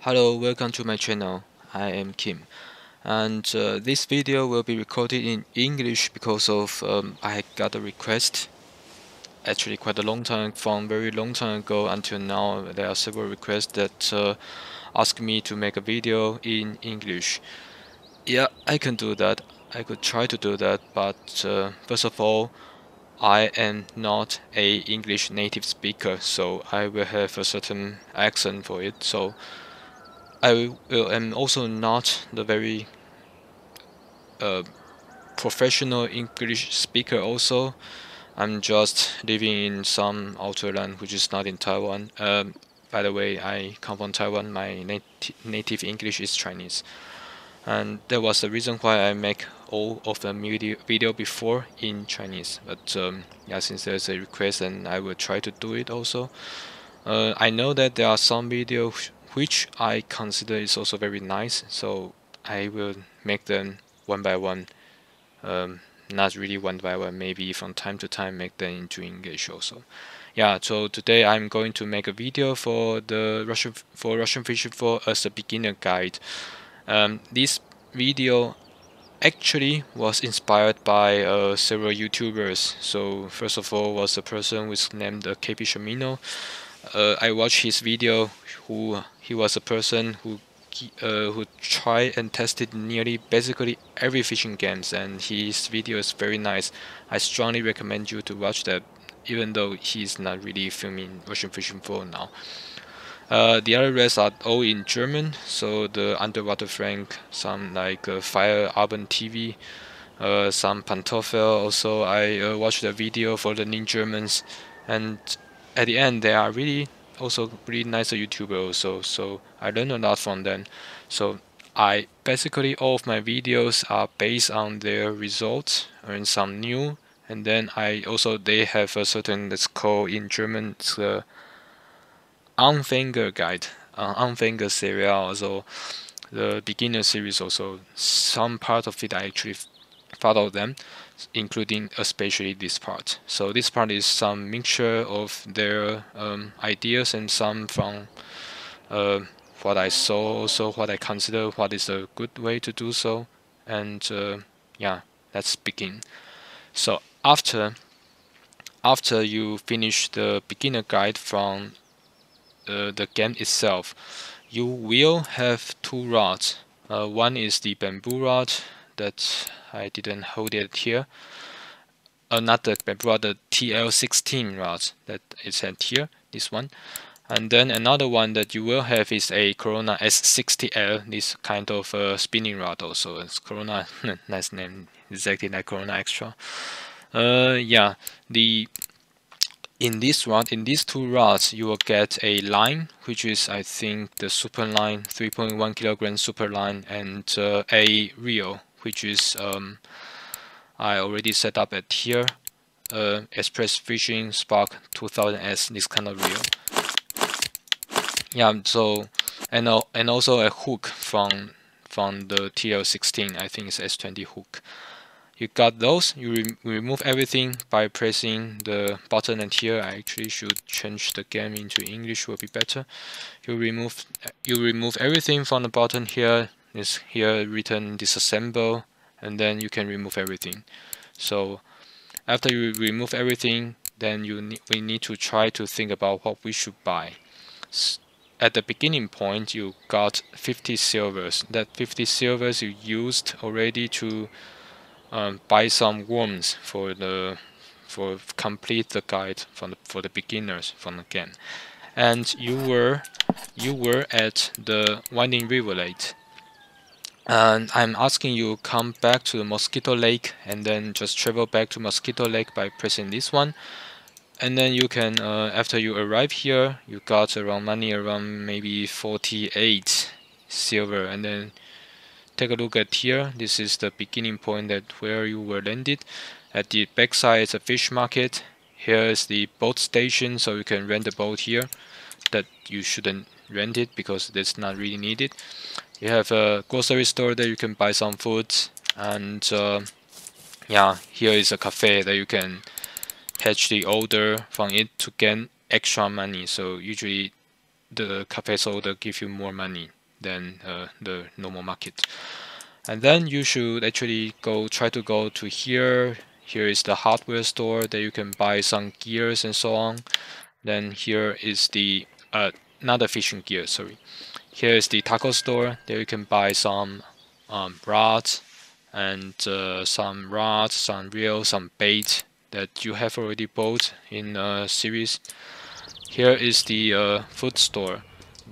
Hello, welcome to my channel. I am Kim, and this video will be recorded in English because of I got a request. Actually, quite a long time, from very long time ago until now, there are several requests that ask me to make a video in English. Yeah, I can do that. I could try to do that, but first of all, I am not a English native speaker, so I will have a certain accent for it. So am also not the very uh, professional English speaker. Also, I'm just living in some outer land, which is not in Taiwan. By the way, I come from Taiwan. My native English is Chinese, and that was the reason why I make all of the video before in Chinese. But yeah, since there's a request, and I will try to do it also. I know that there are some videos which I consider is also very nice, so I will make them one by one. Not really one by one, maybe from time to time make them into English also. Yeah, so today I'm going to make a video for the Russian Fishing for as a beginner guide. This video actually was inspired by several YouTubers. So first of all was a person with named KP Shamino. I watched his video. He was a person who tried and tested nearly basically every fishing games, and his video is very nice. I strongly recommend you to watch that, even though he's not really filming Russian Fishing 4 now. The other rest are all in German, so the Underwater Frank, some like Fire Urban TV, some Pantoffel. Also, I watched the video for the Nin Germans, and at the end they are really also really nice YouTuber also. So I learned a lot from them. So I basically all of my videos are based on their results and some new. And then I also they have a certain that's called in German it's the Anfänger Guide, Anfänger Serie also the beginner series also. Some part of it I actually follow them, including especially this part. So this part is some mixture of their ideas and some from uh, what I saw, also what I consider what is a good way to do so. And yeah, let's begin. So after you finish the beginner guide from the game itself, you will have two rods. One is the bamboo rod that I didn't hold it here. Not the bamboo rod, the TL16 rod that is at here, this one. And then another one that you will have is a Corona S60L, this kind of spinning rod also. It's Corona, nice name, exactly like Corona Extra. Yeah, in these two rods, you will get a line, which is I think the super line, 3.1 kilogram super line, and a reel, which is I already set up at here, Express Fishing Spark 2000S, this kind of reel. Yeah, so and also a hook from the TL16, I think it's S20 hook. You got those. You remove everything by pressing the button, and here I actually should change the game into English, will be better. You remove everything from the button. Here is here written disassemble, and then you can remove everything. So after you remove everything, then we need to try to think about what we should buy. At the beginning point, you got 50 silvers. That 50 silvers you used already to buy some worms for complete the guide for the beginners from the game. And you were at the Winding River Lake, and I'm asking you come back to the Mosquito Lake and then just travel back to Mosquito Lake by pressing this one. And then you can after you arrive here, you got around money around maybe 48 silver, and then take a look at here. This is the beginning point that where you were landed. At the backside is a fish market. Here is the boat station, so you can rent a boat here. That you shouldn't rent it because it's not really needed. You have a grocery store that you can buy some food, and yeah, here is a cafe that you can catch the order from it to gain extra money. So usually the cafe's order give you more money than the normal market. And then you should actually try to go to here. Here is the hardware store that you can buy some gears and so on. Then here is the not the fishing gear, sorry. Here is the tackle store. There you can buy some rods and some rods, some reels, some bait that you have already bought in a series. Here is the food store,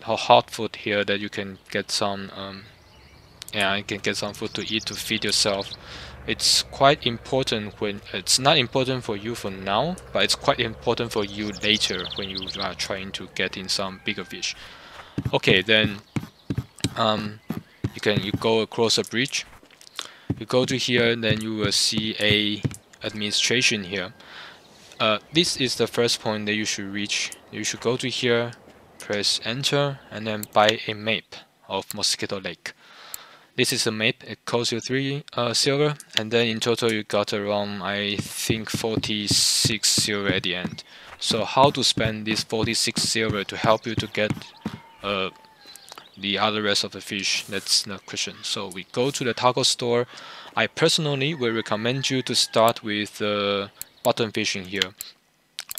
hot food here that you can get some you can get some food to eat to feed yourself. It's quite important when it's not important for you for now, but it's quite important for you later when you are trying to get in some bigger fish. Okay, then you go across a bridge. You go to here, then you will see a administration here. This is the first point that you should reach. You should go to here, press enter, and then buy a map of Mosquito Lake. This is a map. It costs you 3 silver, and then in total you got around, I think, 46 silver at the end. So how to spend this 46 silver to help you to get the other rest of the fish? That's the question. So we go to the tackle store. I personally will recommend you to start with bottom fishing here.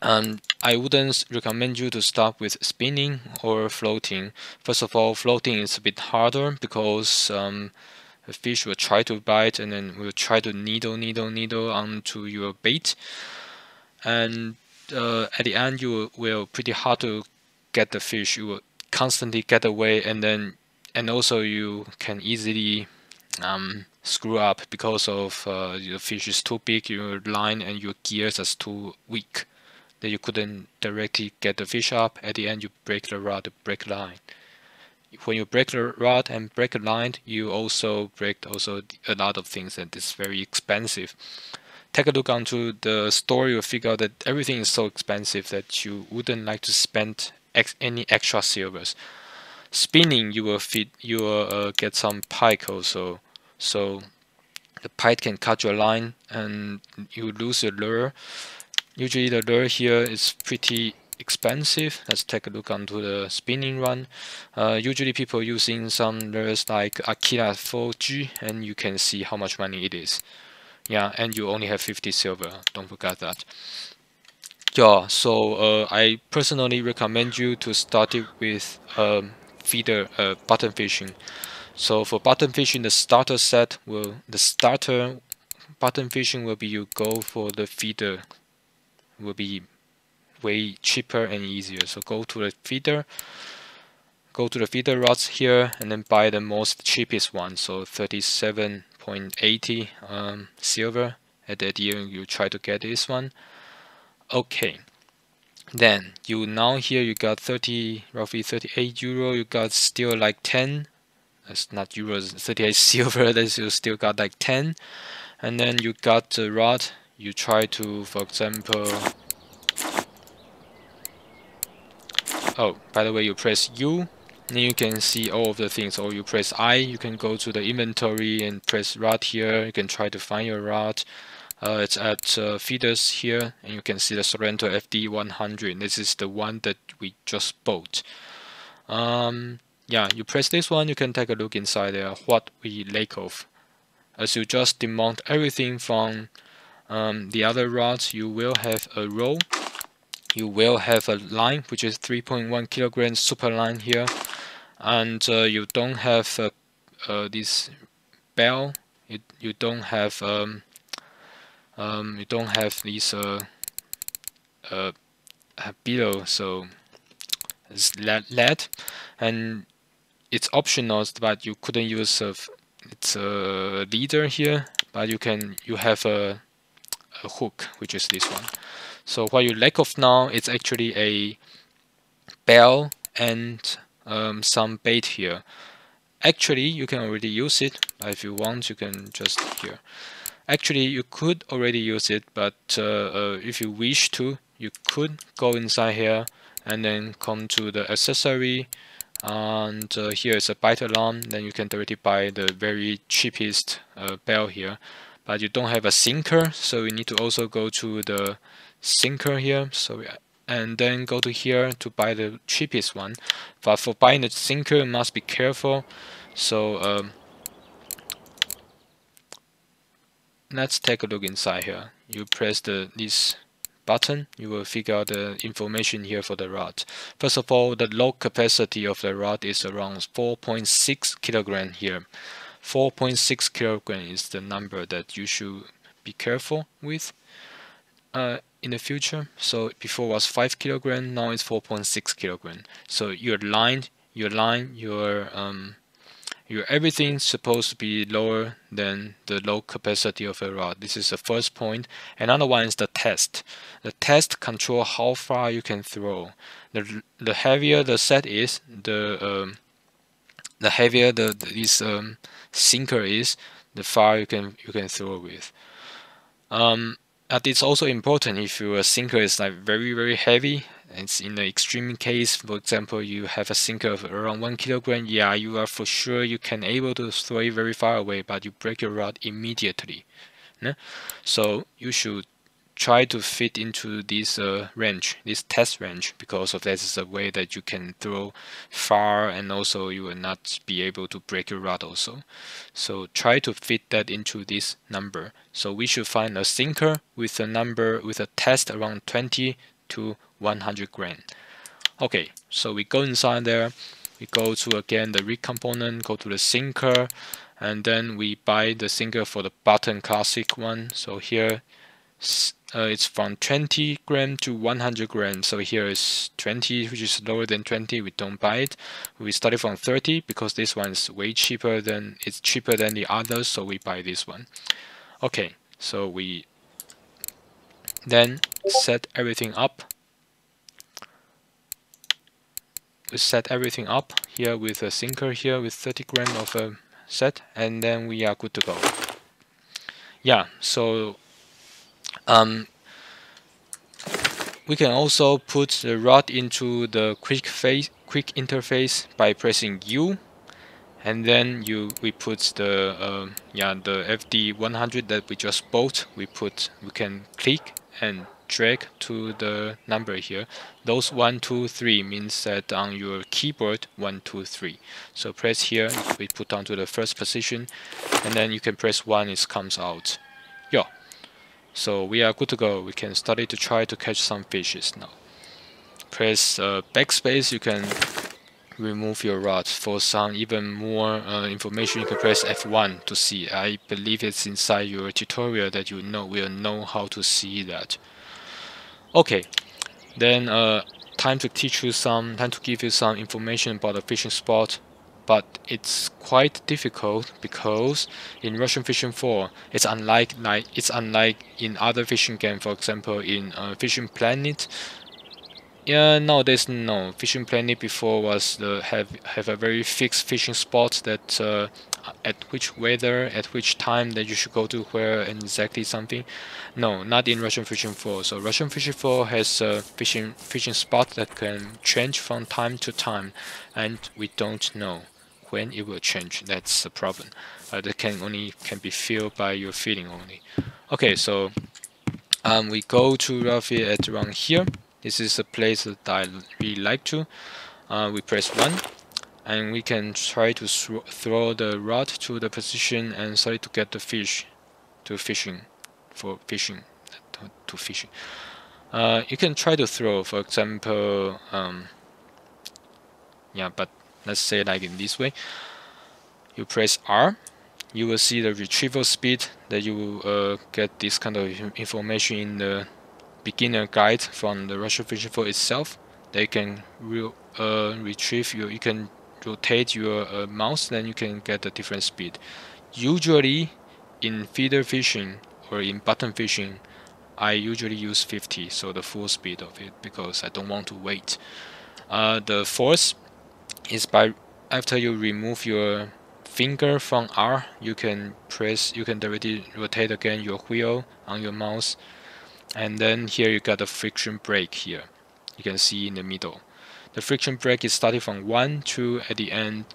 I wouldn't recommend you to start with spinning or floating. First of all, floating is a bit harder because the fish will try to bite and then will try to needle onto your bait. And at the end, you will pretty hard to get the fish. You will constantly get away, and also you can easily screw up because of your fish is too big, your line and your gears are too weak, that you couldn't directly get the fish up. At the end, you break the rod, break line. When you break the rod and break a line, you also break a lot of things, and it's very expensive. Take a look onto the store, you'll figure out that everything is so expensive that you wouldn't like to spend any extra silvers. Spinning, you will get some pike also. So the pike can cut your line and you lose your lure. Usually the lure here is pretty expensive. Let's take a look onto the spinning run. Usually people using some lures like Akira 4G, and you can see how much money it is. Yeah, and you only have 50 silver, don't forget that. Yeah, so I personally recommend you to start it with feeder bottom fishing. So for bottom fishing, the starter bottom fishing will be you go for the feeder, will be way cheaper and easier. So go to the feeder rods here and then buy the most cheapest one, so 37.80 silver. At the end you try to get this one. Okay, then now here you got roughly 38 euro. You got still like 10. That's not euros, 38 silver. That you still got like 10. And then you got the rod. You try to, for example, oh, by the way, you press U, then you can see all of the things. Or you press I, you can go to the inventory and press rod here. You can try to find your rod. It's at feeders here, and you can see the Sorrento FD100. This is the one that we just bought. Yeah, you press this one, you can take a look inside there what we lack of. As you just demount everything from the other rods, you will have a roll. You will have a line, which is 3.1 kilograms super line here, and you don't have this bell. You don't have these below, so it's lead, and it's optional, but you couldn't use it's a leader here, but you have a hook, which is this one. So what you lack of now is actually a bell and some bait here. Actually, you can already use it, but if you want, you can just here. Actually, you could already use it, but if you wish to, you could go inside here and then come to the accessory, and here is a bite alarm. Then you can directly buy the very cheapest bell here, but you don't have a sinker, so you need to also go to the sinker here. So and then go to here to buy the cheapest one. But for buying the sinker, you must be careful. So let's take a look inside here. You press this button, you will figure out the information here for the rod. First of all, the load capacity of the rod is around 4.6 kilogram here. 4.6 kilogram is the number that you should be careful with in the future. So before was 5 kilogram, now it's 4.6 kilogram. So your everything's supposed to be lower than the load capacity of a rod. This is the first point. Another one is the test. The test control how far you can throw. The heavier the set is, the heavier this sinker is, the far you can throw with. It's also important if your sinker is like very heavy. It's in the extreme case, for example, you have a sinker of around 1 kilogram. Yeah, you are for sure you can able to throw it very far away, but you break your rod immediately. So you should try to fit into this range, this test range, because of that is a way that you can throw far, and also you will not be able to break your rod also. So try to fit that into this number. So we should find a sinker with a number with a test around 20 to 100 gram. Okay, so we go inside there, we go to again the rig component, go to the sinker, and then we buy the sinker for the Button Classic one. So here it's from 20 gram to 100 gram. So here is 20, which is lower than 20. We don't buy it. We started from 30 because this one is way cheaper than the others. So we buy this one. Okay, so we then set everything up. We set everything up here with a sinker here with 30 gram of a set, and then we are good to go. Yeah, so we can also put the rod into the quick interface by pressing U, and then we put the FD100 that we just bought. We can click and drag to the number here. Those 1, 2, 3 means that on your keyboard 1, 2, 3. So press here, we put down to the first position, and then you can press 1, it comes out. Yeah. So we are good to go. We can start to try to catch some fishes now. Press backspace, you can remove your rod. For some even more information, you can press F1 to see. I believe it's inside your tutorial that you will know how to see that. Okay, then time to give you some information about the fishing spot. But it's quite difficult because in Russian Fishing 4, it's unlike in other fishing games. For example, in Fishing Planet. Yeah, nowadays no. Fishing Planet before was have a very fixed fishing spot that at which weather, at which time that you should go to where and exactly something. No, not in Russian Fishing 4. So Russian Fishing 4 has a fishing spot that can change from time to time, and we don't know when it will change. That's the problem. That can be felt by your feeling only. Okay, so we go to roughly at around here. This is a place that I really like to. We press 1, and we can try to throw the rod to the position and try to get the fish to fishing. You can try to throw, for example, but let's say like in this way. You press R, you will see the retrieval speed that you will get this kind of information in the beginner guide from the Russian Fishing 4 itself. They can retrieve you can rotate your mouse, then you can get a different speed. Usually in feeder fishing or in bottom fishing, I usually use 50, so the full speed of it, because I don't want to wait. The force is by after you remove your finger from R, you can directly rotate again your wheel on your mouse, and then here you got a friction brake here. You can see in the middle. The friction brake is starting from 1 to at the end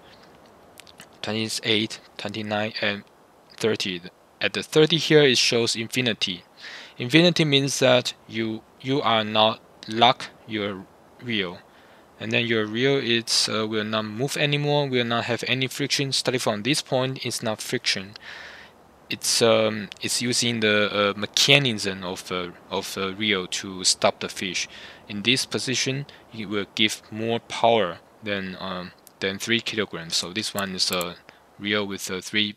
28, 29, and 30. At the 30 here it shows infinity. Infinity means that you are not locked your reel. And then your reel will not move anymore, will not have any friction. Starting from this point, it's not friction. It's using the mechanism of a reel to stop the fish. In this position, it will give more power than 3 kilograms. So this one is a reel with 3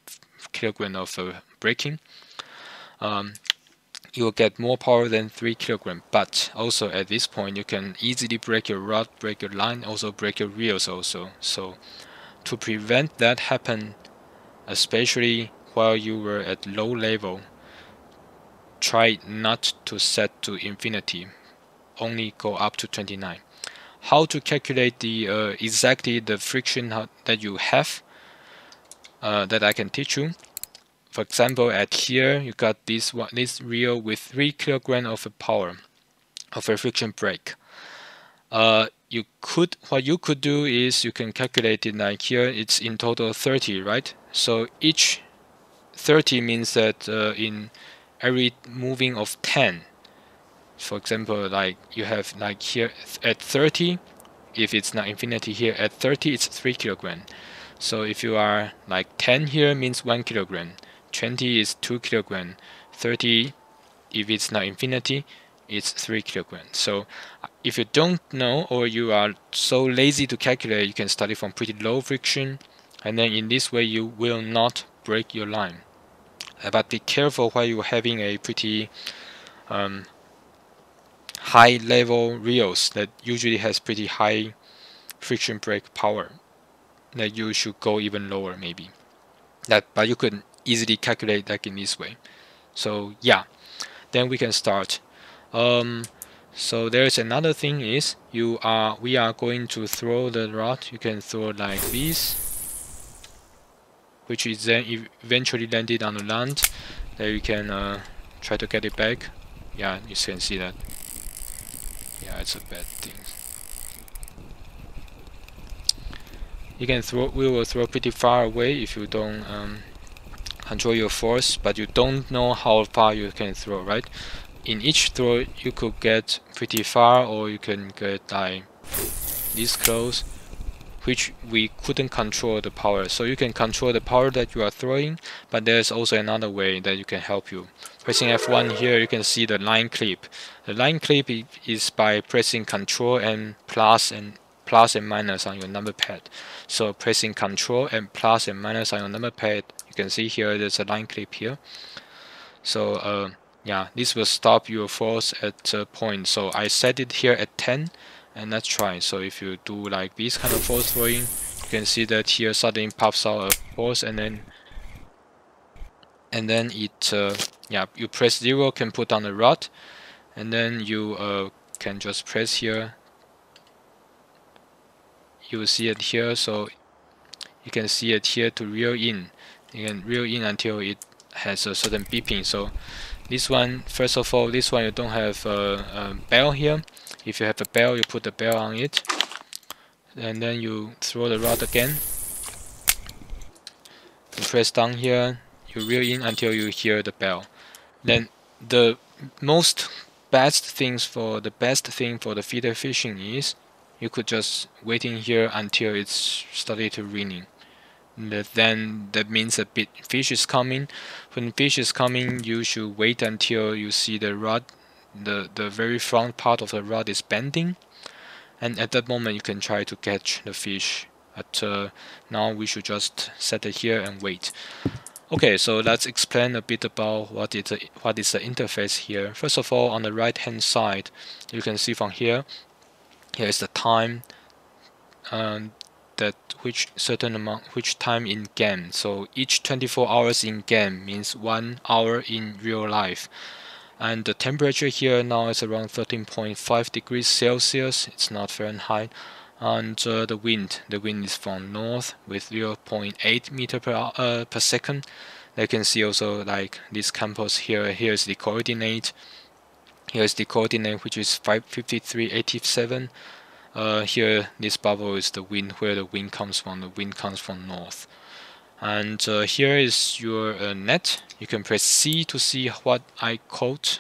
kilogram of braking. You will get more power than 3 kilograms, but also at this point you can easily break your rod, break your line, also break your reels also. So to prevent that happen, especially while you were at low level, try not to set to infinity, only go up to 29. How to calculate the exactly the friction that you have, that I can teach you. For example, at here you got this reel with 3 kilograms of power of a friction brake. What you could do is you can calculate it like here. It's in total 30, right? So each 30 means that in every moving of 10, for example, like you have like here at 30, if it's not infinity here at 30, it's 3 kilogram. So if you are like 10 here means 1 kilogram, 20 is 2 kilogram, 30, if it's not infinity, it's 3 kilograms. So if you don't know, or you are so lazy to calculate, you can start it from pretty low friction, and then in this way you will not break your line. But be careful while you're having a pretty high level reels that usually has pretty high friction brake power, that you should go even lower maybe. But you could easily calculate that in this way. So yeah, then we can start. So there's another thing is we are going to throw the rod. You can throw like this, which is then eventually landed on the land. Then you can try to get it back. Yeah, you can see that. Yeah, it's a bad thing. You can throw. We will throw pretty far away if you don't control your force, but you don't know how far you can throw, right? In each throw, you could get pretty far, or you can get like this close, which we couldn't control the power. So you can control the power that you are throwing, but there's also another way that you can help you. Pressing F1 here, you can see the line clip. The line clip is by pressing Control and plus and minus on your number pad. So pressing Control and plus and minus on your number pad, you can see here there's a line clip here. So yeah, this will stop your force at a point. So I set it here at 10, and let's try. So if you do like this kind of force throwing, you can see that here suddenly pops out a force, and then it yeah, you press 0, can put on the rod, and then you can just press here. You will see it here, so you can see it here to reel in. You can reel in until it has a certain beeping. So this one, first of all, this one you don't have a bell here. If you have a bell, you put the bell on it, and then you throw the rod again. You press down here, you reel in until you hear the bell. Then the best thing for the feeder fishing is you could just wait in here until it's started to raining. Then that means a bit fish is coming. When fish is coming, you should wait until you see the rod, the very front part of the rod is bending, and at that moment you can try to catch the fish. But now we should just set it here and wait. Okay, so let's explain a bit about what is the interface here. First of all, on the right hand side, you can see from here is the time, that which time in game. So each 24 hours in game means 1 hour in real life. And the temperature here now is around 13.5 degrees Celsius. It's not Fahrenheit. And the wind is from north with 0.8 meter per second. You can see also like this compass here. Here's the coordinate. Here's the coordinate, which is 553.87. Here, this bubble is the wind, where the wind comes from. The wind comes from north. And here is your net. You can press C to see what I code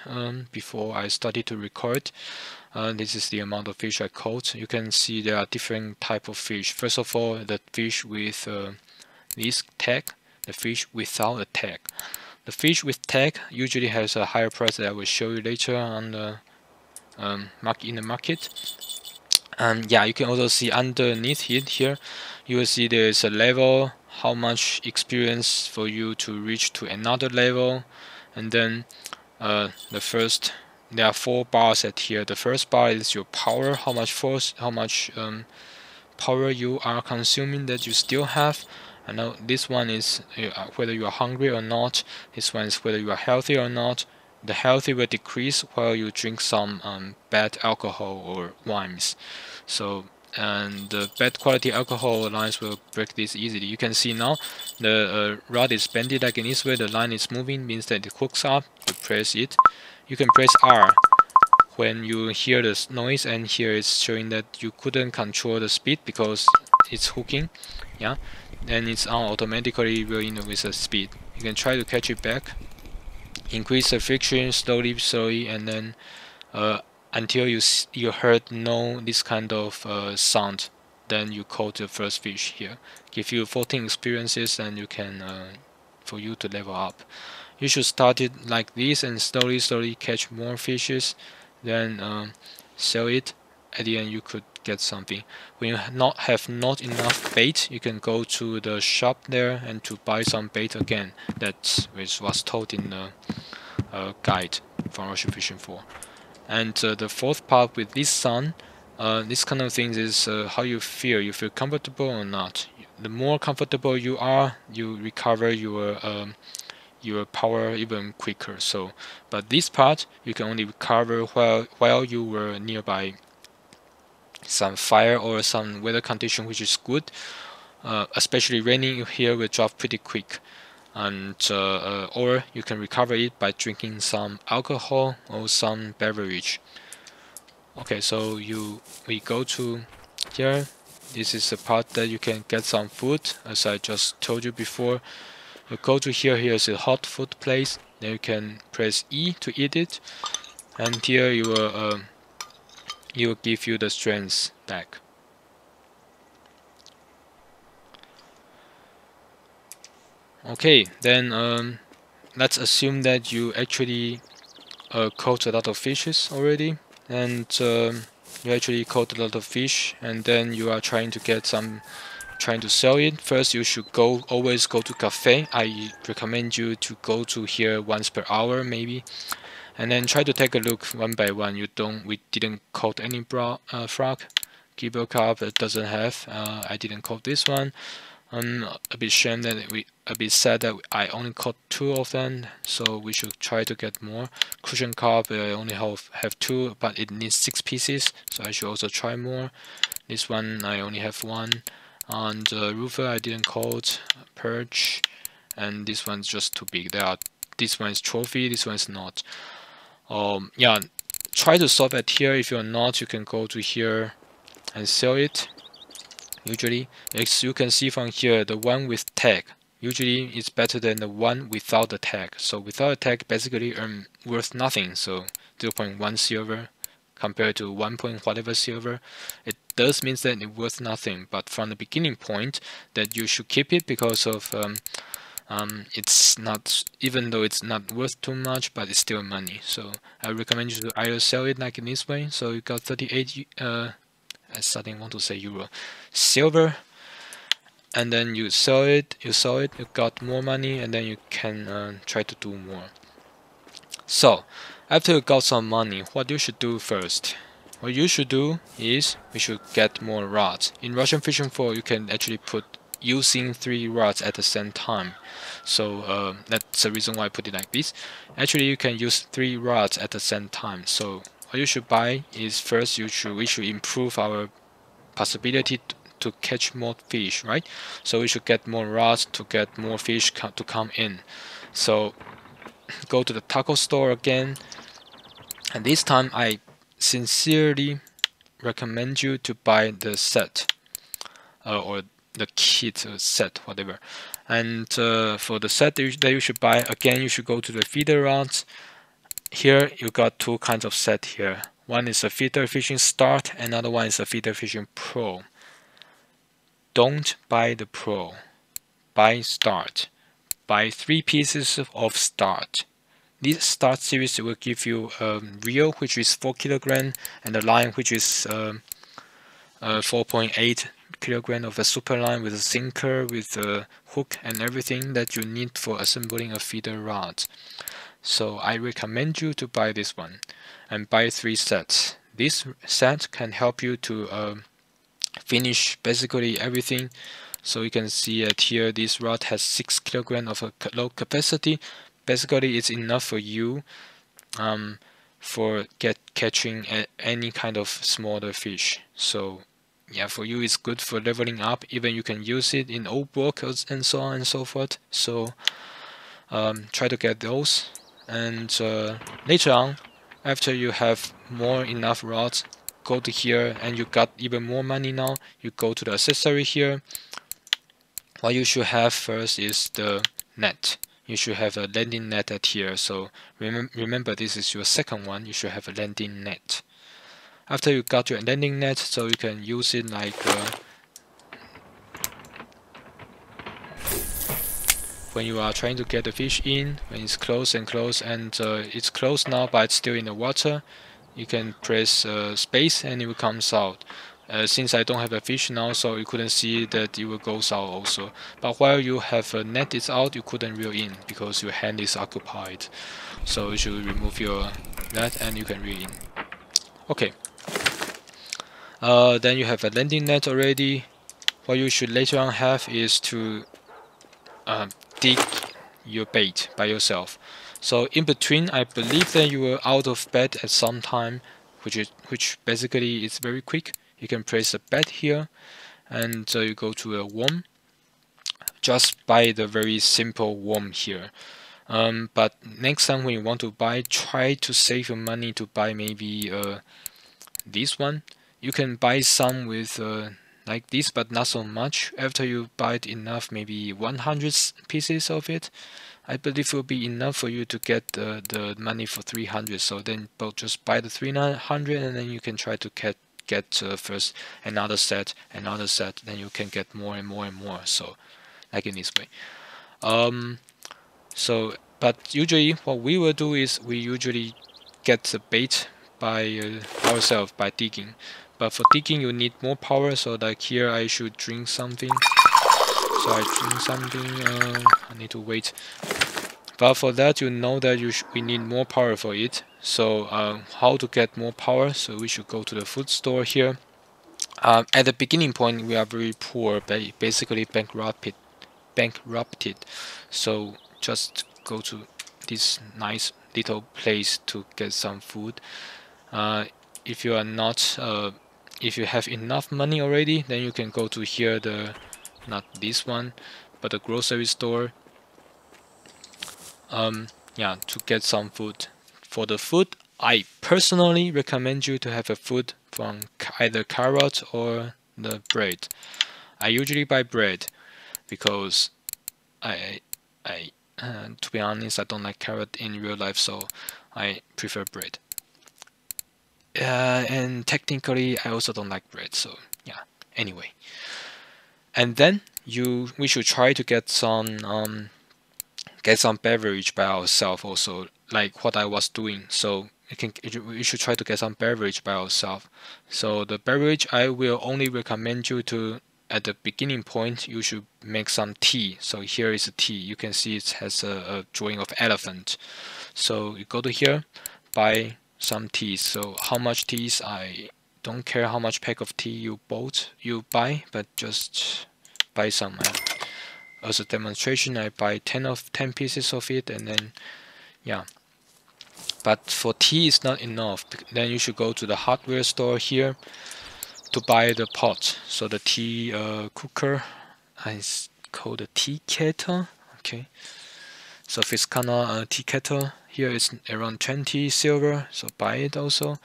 before I started to record. This is the amount of fish I caught. You can see there are different type of fish. First of all, the fish with this tag, the fish without a tag. The fish with tag usually has a higher price that I will show you later on the in the market. And yeah, you can also see underneath it here, you will see there is a level, how much experience for you to reach to another level. And then there are 4 bars at here. The first bar is your power, how much force, how much power you are consuming that you still have. And now this one is whether you are hungry or not. This one is whether you are healthy or not. The healthy will decrease while you drink some bad alcohol or wines. So, and the bad quality alcohol lines will break this easily. You can see now the rod is bended like in this way. The line is moving, means that it hooks up. You press it. You can press R when you hear this noise, and here it's showing that you couldn't control the speed because it's hooking. Yeah, and it's on automatically going with the speed. You can try to catch it back. Increase the friction slowly, and then until you heard this kind of sound, then you caught the first fish here. Give you 14 experiences, and you can for you to level up. You should start it like this and slowly catch more fishes, then sell it. At the end, you could get something. When you have not enough bait, you can go to the shop there and to buy some bait again. That was told in the guide from Russian Fishing 4. And the fourth part with this sun, this kind of things is how you feel. You feel comfortable or not. The more comfortable you are, you recover your power even quicker. So, but this part you can only recover while you were nearby some fire or some weather condition which is good. Especially raining here will drop pretty quick. And or you can recover it by drinking some alcohol or some beverage. Okay, so we go to here. This is the part that you can get some food, as I just told you before. You go to here. Here's a hot food place. Then you can press E to eat it, and here you will give you the strength back. Okay, then let's assume that you actually caught a lot of fishes already, and you actually caught a lot of fish, and then you are trying to sell it. First, you should always go to cafe. I recommend you to go to here once per hour maybe, and then try to take a look one by one. We didn't caught any frog, gibel carp. It doesn't have. I didn't caught this one. I'm a bit sad that I only caught 2 of them, so we should try to get more. Cushion carp, I only have 2, but it needs 6 pieces, so I should also try more. This one I only have 1, and roofer I didn't caught, perch, and this one's just too big. This one is trophy, this one is not. Yeah, try to solve it here. If you're not, you can go to here and sell it. Usually, as you can see from here, the one with tag usually is better than the one without the tag. So without a tag basically worth nothing. So 0.1 silver compared to 1 point whatever silver, it does mean that it's worth nothing. But from the beginning point, that you should keep it because of it's not, even though it's not worth too much, but it's still money. So I recommend you to either sell it like in this way. So you got 38. I suddenly want to say euro, silver, and then you sell it, you got more money, and then you can try to do more. So after you got some money, what you should do first? What you should do is we should get more rods. In Russian Fishing 4, you can actually put using 3 rods at the same time. So that's the reason why I put it like this. Actually, you can use 3 rods at the same time. So what you should buy is first we should improve our possibility to catch more fish, right? So we should get more rods to get more fish to come in. So go to the tackle store again, and this time I sincerely recommend you to buy the set or the kit set, whatever. And for the set that you should buy, again you should go to the feeder rods. Here you got 2 kinds of set here. One is a Feeder Fishing Start, another one is a Feeder Fishing Pro. Don't buy the Pro, buy Start. Buy 3 pieces of Start. This Start series will give you a reel, which is 4 kilogram, and a line, which is 4.8 kilogram of a super line with a sinker, with a hook, and everything that you need for assembling a feeder rod. So I recommend you to buy this one and buy 3 sets. This set can help you to finish basically everything. So you can see that here this rod has 6 kilogram of a load capacity. Basically it's enough for you for catching any kind of smaller fish. So yeah, for you it's good for leveling up. Even you can use it in old brokers and so on and so forth. So try to get those, and later on, after you have enough rods, go to here, and you got even more money now. You go to the accessory here. What you should have first is the net. You should have a landing net at here. So remember, this is your second one. You should have a landing net. After you got your landing net, so you can use it like when you are trying to get the fish in, when it's close and it's closed now, but it's still in the water, you can press space and it will come out. Since I don't have a fish now, so you couldn't see that it will go out also. But while you have a net is out, you couldn't reel in because your hand is occupied. So you should remove your net and you can reel in. Okay. Then you have a landing net already. What you should later on have is to dig your bait by yourself. So in between, I believe that you were out of bed at some time, which basically is very quick. You can place a bed here, and you go to a worm. Just buy the very simple worm here. But next time when you want to buy, try to save your money to buy maybe this one. You can buy some with like this, but not so much. After you buy enough, maybe 100 pieces of it, I believe will be enough for you to get the money for 300. So then just buy the 300, and then you can try to get first another set, then you can get more and more and more. So like in this way. But usually what we will do is we usually get the bait by ourselves by digging. But for digging you need more power, so like here I should drink something. So I drink something, I need to wait. But for that you know that we need more power for it. So how to get more power? So we should go to the food store here. At the beginning point we are very poor, basically bankrupted. So just go to this nice little place to get some food. If you are not if you have enough money already, then you can go to here, not this one, but the grocery store. Yeah, to get some food. For the food, I personally recommend you to have a food from either carrot or the bread. I usually buy bread because to be honest, I don't like carrot in real life, so I prefer bread. And technically I also don't like bread, so yeah, anyway. And then we should try to get some beverage by ourselves also, like what I was doing. So we should try to get some beverage by ourselves. So the beverage, I will only recommend you to, at the beginning point, you should make some tea. So here is a tea. You can see it has a drawing of elephant. So you go to here, buy some teas. So how much teas? I don't care how much pack of tea you buy, but just buy some. As a demonstration, I buy 10 pieces of it, and then yeah. But for tea is not enough. Then you should go to the hardware store here to buy the pot. So the tea cooker, it's called a tea kettle. Okay. So Fiscana tea kettle here is around 20 silver, so buy it also.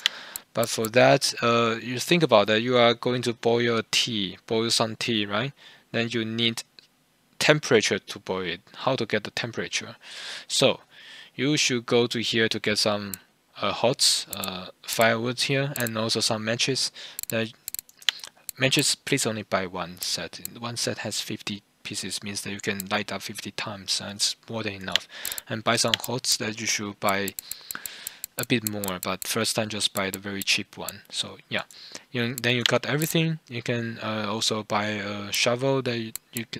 But for that, you think about that, you are going to boil some tea, right? Then you need temperature to boil it. How to get the temperature? So you should go to here to get some hots, firewood here, and also some matches. The matches, please only buy one set. One set has 50 pieces, means that you can light up 50 times, and it's more than enough. And buy some hots that you should buy a bit more, but first time just buy the very cheap one. So yeah, then you got everything. You can also buy a shovel that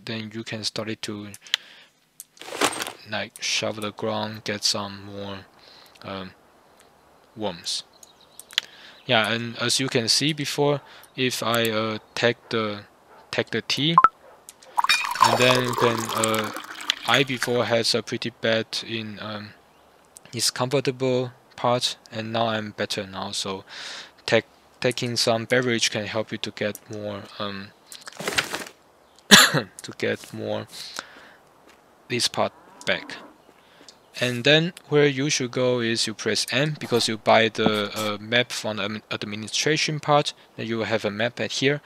then you can start it to like shovel the ground, get some more worms. Yeah, and as you can see before, if I take the tea, and then you can I before has a pretty bad in its comfortable part, and now I'm better now. So taking some beverage can help you to get more this part back. And then where you should go is you press M because you buy the map from the administration part. Then you will have a map at here.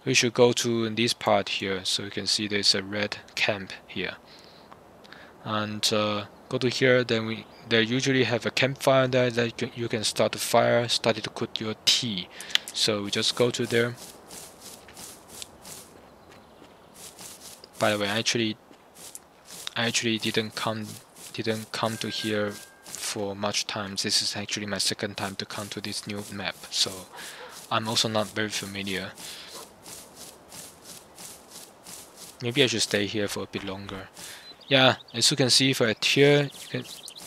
We should go to this part here, so you can see there's a red camp here. And go to here, then they usually have a campfire there that you can start a fire, start to cook your tea. So we just go to there. By the way, I actually didn't come to here for much time. This is actually my second time to come to this new map, so I'm also not very familiar. Maybe I should stay here for a bit longer. Yeah, as you can see right here,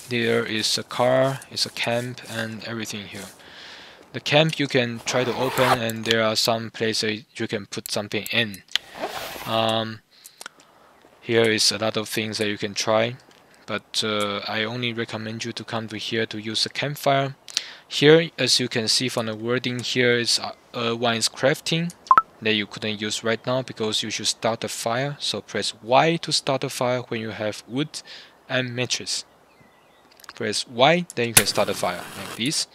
there is a car, it's a camp, and everything here. The camp you can try to open, and there are some places you can put something in. Here is a lot of things that you can try, but I only recommend you to come to here to use a campfire. Here, as you can see from the wording here, is one is crafting that you couldn't use right now because you should start a fire. So press Y to start a fire when you have wood and matches. Press Y, then you can start a fire like this.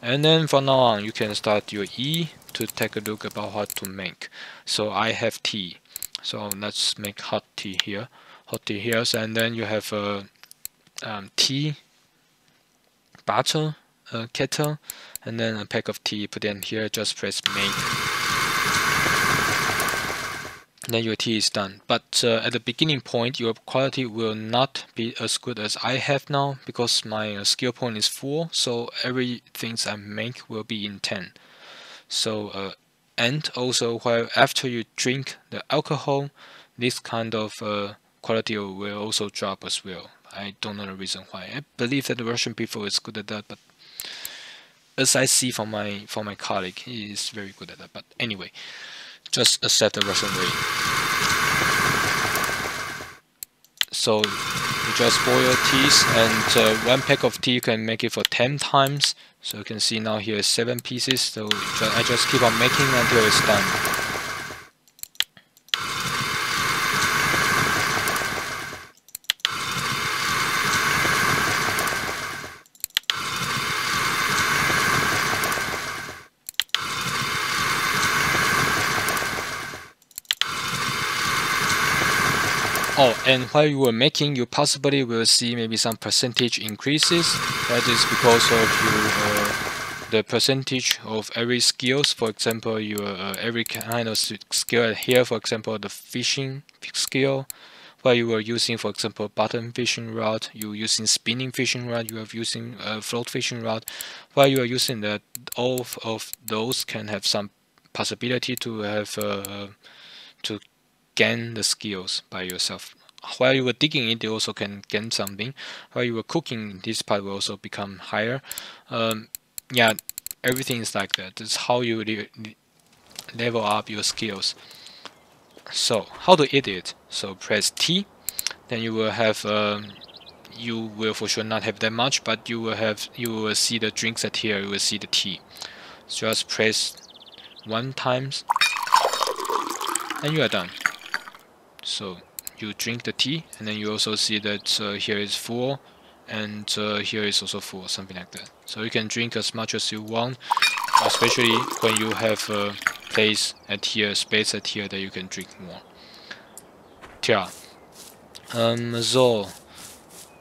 And then from now on, you can start your E to take a look about how to make. So I have tea. So let's make hot tea here. Hot tea here, and then you have a tea bottle, a kettle, and then a pack of tea. Put in here. Just press make. Then your tea is done. But at the beginning point, your quality will not be as good as I have now because my skill point is 4. So everything I make will be in 10. So and also while after you drink the alcohol, this kind of quality will also drop as well. I don't know the reason why. I believe that the Russian people is good at that, but as I see from my colleague, he is very good at that. But anyway, just accept the Russian way. So you just boil your teas, and one pack of tea you can make it for 10 times. So you can see now here is 7 pieces. So I just keep on making until it's done. Oh, and while you were making, you possibly will see maybe some percentage increases. That is because of the percentage of every skills. For example, your every kind of skill here. For example, the fishing skill. While you were using, for example, bottom fishing rod, you using spinning fishing rod, you are using float fishing rod. While you are using that, all of those can have some possibility to have to gain the skills by yourself. While you were digging it, you also can gain something. While you were cooking, this part will also become higher. Yeah, everything is like that. That's how you level up your skills. So how to eat it? So press T, then you will have you will for sure not have that much, but you will see the drinks at here. You will see the tea. Just press 1 times, and you are done. So you drink the tea, and then you also see that here is full, and here is also full, something like that. So you can drink as much as you want, especially when you have a place at here, space at here that you can drink more. Tja. So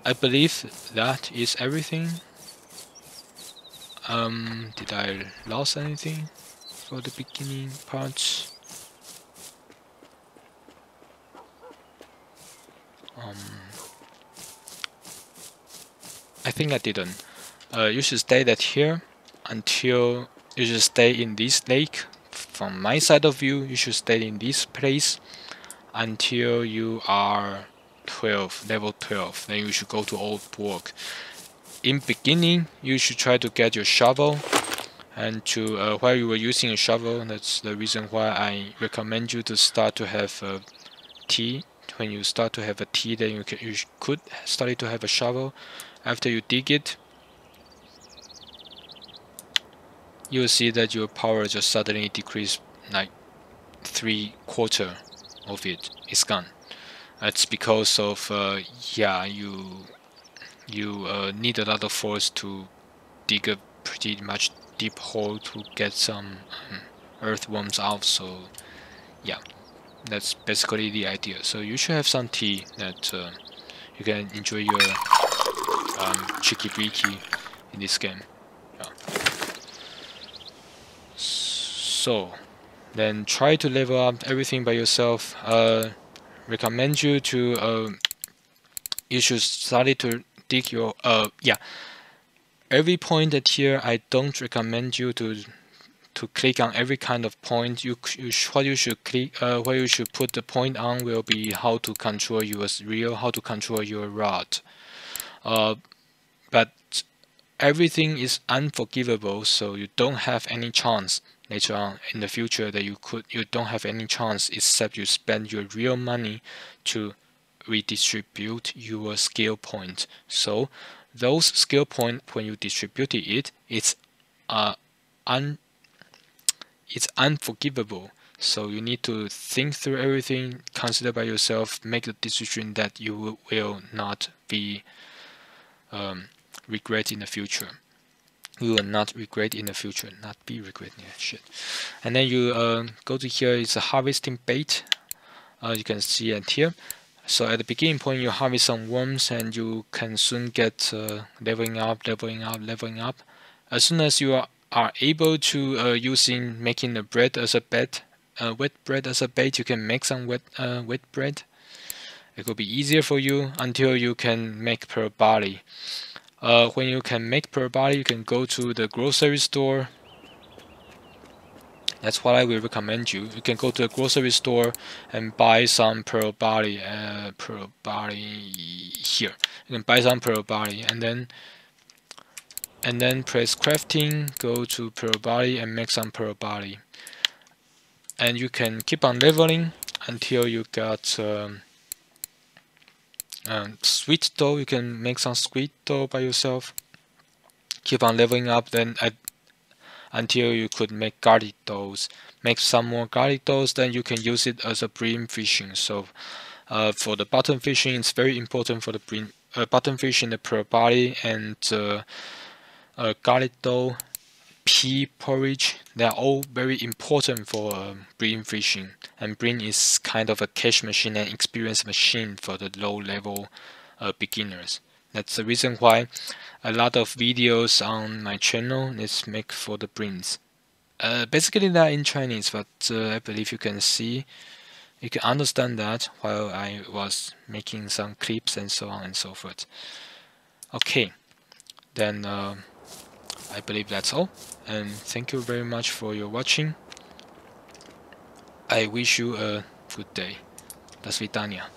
I believe that is everything. Did I lost anything for the beginning parts? I think I didn't. You should stay that here until you should stay in this lake. From my side of view, you should stay in this place until you are 12, level 12. Then you should go to Old Work. In beginning, you should try to get your shovel, and to while you were using a shovel, that's the reason why I recommend you to start to have a tea. When you start to have a tea, then you could start to have a shovel. After you dig it, you'll see that your power just suddenly decreased like 3/4 of it is gone. That's because of yeah, you need a lot of force to dig a pretty much deep hole to get some earthworms out. So yeah, that's basically the idea. So you should have some tea that you can enjoy your Chikibiki in this game. Yeah. So then try to level up everything by yourself. Recommend you to you should start to dig your yeah. Every point that here, I don't recommend you to click on every kind of point. What you should click, what you should put the point on will be how to control your reel, how to control your rod. But everything is unforgivable, so you don't have any chance later on in the future that you don't have any chance except you spend your real money to redistribute your skill point. So those skill point, when you distribute it, it's unforgivable. So you need to think through everything, consider by yourself, make a decision that you will not be regret in the future. You will not regret in the future, not be regretting shit. And then you go to here, it's a harvesting bait. You can see it here. So at the beginning point, you harvest some worms, and you can soon get leveling up. As soon as you are able to making the bread as a bait, wet bread as a bait, you can make some wet bread. It will be easier for you until you can make per barley. When you can make per barley, you can go to the grocery store. That's what I will recommend you. You can go to the grocery store and buy some pearl barley. Pearl barley here. You can buy some pearl barley, and then press crafting. Go to pearl barley and make some pearl barley. And you can keep on leveling until you got sweet dough. You can make some sweet dough by yourself. Keep on leveling up. Then until you could make garlic doughs. Make some more garlic doughs, then you can use it as a bream fishing. So for the bottom fishing, it's very important for the bream, bottom fishing, the pearl barley and garlic dough, pea porridge. They are all very important for bream fishing. And bream is kind of a cash machine and experience machine for the low level beginners. That's the reason why a lot of videos on my channel is made for the breams. Basically they're in Chinese, but I believe you can understand that while I was making some clips and so on and so forth. Okay, then I believe that's all, and thank you very much for your watching. I wish you a good day. До свидания.